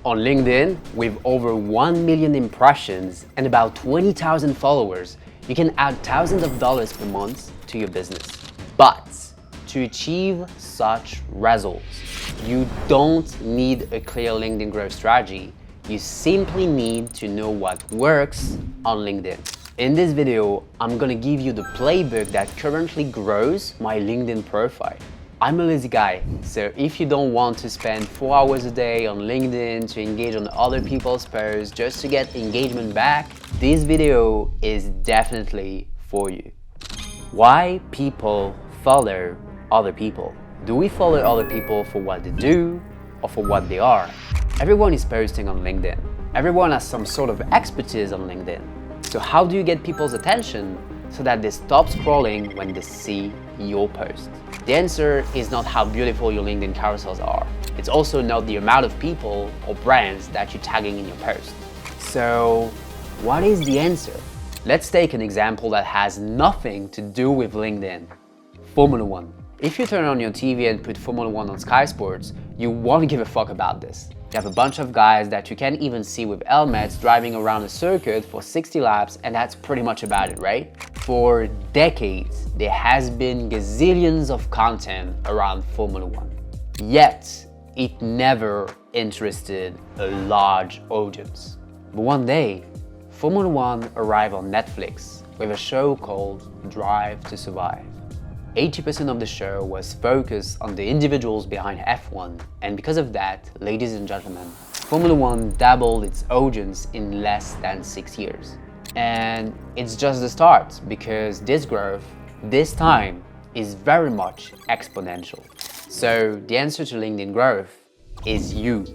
On LinkedIn, with over 1 million impressions and about 20,000 followers, you can add thousands of dollars per month to your business. But to achieve such results, you don't need a clear LinkedIn growth strategy. You simply need to know what works on LinkedIn. In this video, I'm gonna give you the playbook that currently grows my LinkedIn profile. I'm a lazy guy, so if you don't want to spend 4 hours a day on LinkedIn to engage on other people's posts just to get engagement back, this video is definitely for you. Why people follow other people? Do we follow other people for what they do or for what they are? Everyone is posting on LinkedIn. Everyone has some sort of expertise on LinkedIn. So how do you get people's attention so that they stop scrolling when they see your post? The answer is not how beautiful your LinkedIn carousels are. It's also not the amount of people or brands that you're tagging in your post. So what is the answer? Let's take an example that has nothing to do with LinkedIn. Formula 1. If you turn on your TV and put Formula 1 on Sky Sports, you won't give a fuck about this. You have a bunch of guys that you can't even see with helmets driving around a circuit for 60 laps, and that's pretty much about it, right? For decades, there has been gazillions of content around Formula 1. Yet, it never interested a large audience. But one day, Formula 1 arrived on Netflix with a show called Drive to Survive. 80% of the show was focused on the individuals behind F1, and because of that, ladies and gentlemen, Formula 1 doubled its audience in less than 6 years. And it's just the start, because this growth, this time, is very much exponential. So the answer to LinkedIn growth is you.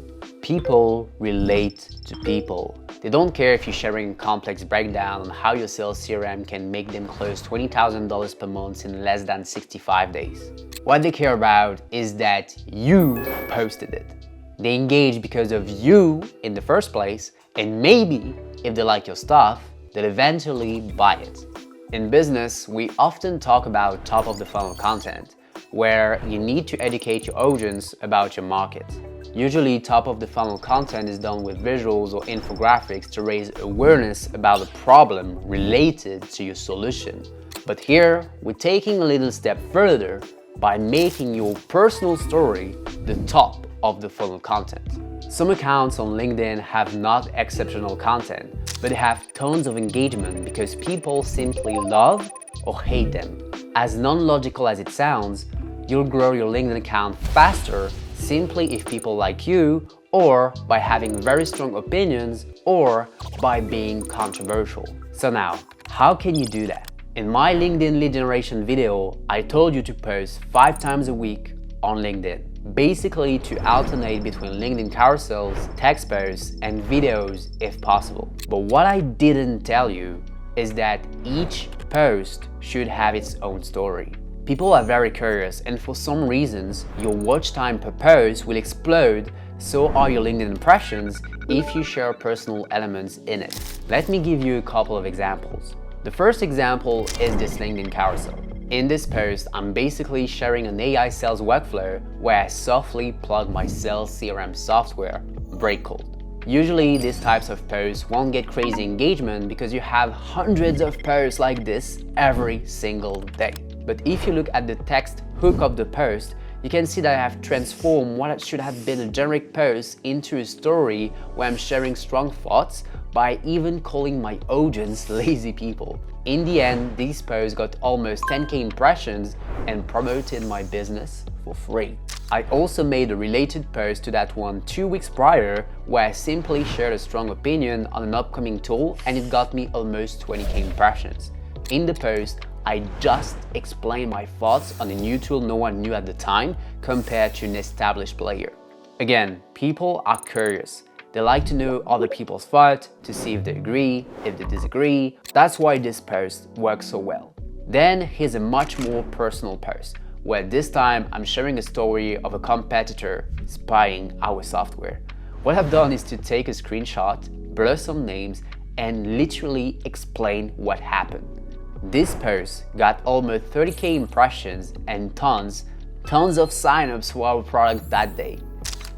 People relate to people. They don't care if you're sharing a complex breakdown on how your sales CRM can make them close $20,000 per month in less than 65 days. What they care about is that you posted it. They engage because of you in the first place, and maybe if they like your stuff, they'll eventually buy it. In business, we often talk about top of the funnel content, where you need to educate your audience about your market. Usually, top of the funnel content is done with visuals or infographics to raise awareness about a problem related to your solution. But here, we're taking a little step further by making your personal story the top of the funnel content. Some accounts on LinkedIn have not exceptional content, but they have tons of engagement because people simply love or hate them. As non-logical as it sounds, you'll grow your LinkedIn account faster simply if people like you, or by having very strong opinions, or by being controversial. So now, how can you do that? In my LinkedIn lead generation video, I told you to post 5 times a week on LinkedIn. Basically to alternate between LinkedIn carousels, text posts, and videos if possible. But what I didn't tell you is that each post should have its own story. People are very curious, and for some reasons, your watch time per post will explode, so are your LinkedIn impressions if you share personal elements in it. Let me give you a couple of examples. The first example is this LinkedIn carousel. In this post, I'm basically sharing an AI sales workflow where I softly plug my sales CRM software, Breakcold. Usually, these types of posts won't get crazy engagement because you have hundreds of posts like this every single day. But if you look at the text hook of the post, you can see that I have transformed what should have been a generic post into a story where I'm sharing strong thoughts by even calling my audience lazy people. In the end, these posts got almost 10K impressions and promoted my business for free. I also made a related post to that one 2 weeks prior where I simply shared a strong opinion on an upcoming tool, and it got me almost 20K impressions. In the post, I just explained my thoughts on a new tool no one knew at the time compared to an established player. Again, people are curious. They like to know other people's thoughts to see if they agree, if they disagree. That's why this post works so well. Then here's a much more personal post, where this time I'm sharing a story of a competitor spying our software. What I've done is to take a screenshot, blur some names, and literally explain what happened. This post got almost 30K impressions and tons of signups for our product that day.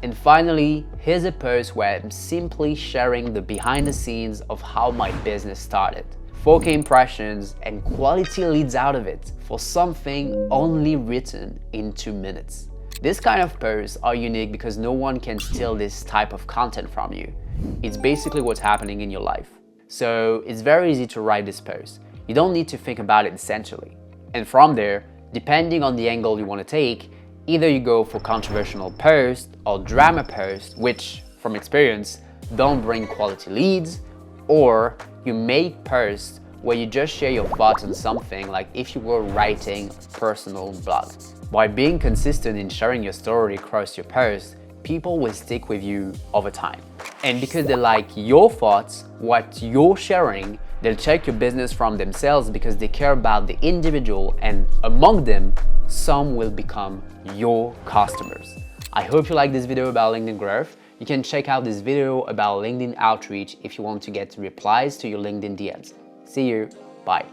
And finally, here's a post where I'm simply sharing the behind the scenes of how my business started. 4K impressions and quality leads out of it for something only written in 2 minutes. This kind of posts are unique because no one can steal this type of content from you. It's basically what's happening in your life. So it's very easy to write this post. You don't need to think about it essentially. And from there, depending on the angle you want to take, either you go for controversial posts or drama posts, which, from experience, don't bring quality leads, or you make posts where you just share your thoughts on something like if you were writing a personal blog. By being consistent in sharing your story across your posts, people will stick with you over time. And because they like your thoughts, what you're sharing, they'll check your business from themselves because they care about the individual, and among them, some will become your customers. I hope you like this video about LinkedIn growth. You can check out this video about LinkedIn outreach if you want to get replies to your LinkedIn DMs. See you. Bye.